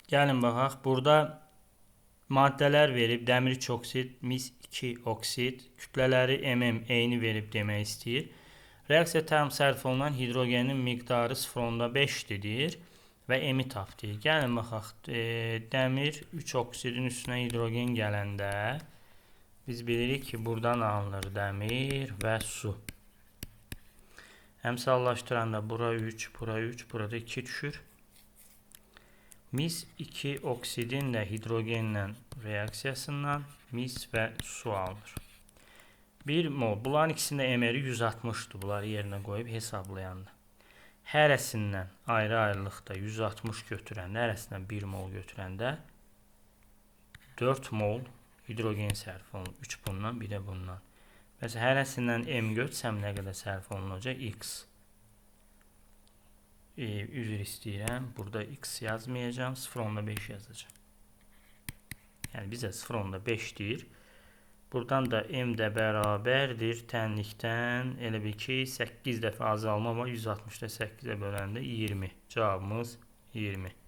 Gəlin baxaq. Burada maddələr verib, dəmir 3 oksid, mis 2 oksid, kütlələri mm eyni verib demək istəyir. Reaksiya tərm sərf olunan hidrogenin miqdarı 0,5-dir deyir və m-i tap deyir. Gəlin baxaq. Dəmir 3 oksidin üstünə hidrogen gələndə biz bilirik ki, buradan alınır dəmir və su. Əmsallaşdıranda bura 3, bura 3, burada 2 düşür. Mis 2 oksidin də hidrogenlə reaksiyasından mis və su alınır. 1 mol. Bunların ikisində MR-i 160-dır. Bunları yerinə qoyub hesablayanda. Hərəsindən ayrı-ayrılıqda 160 götürəndə, hərəsindən 1 mol götürəndə 4 mol hidrogen sərf olunur. 3 bundan, 1 də bundan. Məsələn, hərəsindən M götürsəm nə qədər sərf olunacaq? X. Üzr istəyirəm. Burada X yazmayacağım. 0,5 yazacağım. Yəni bizə 0,5 deyir. Buradan da M də bərabərdir. Tənlikdən elə bil ki 8 dəfə azalma var. 160-da 8-ə böləndə 20. Cavabımız 20.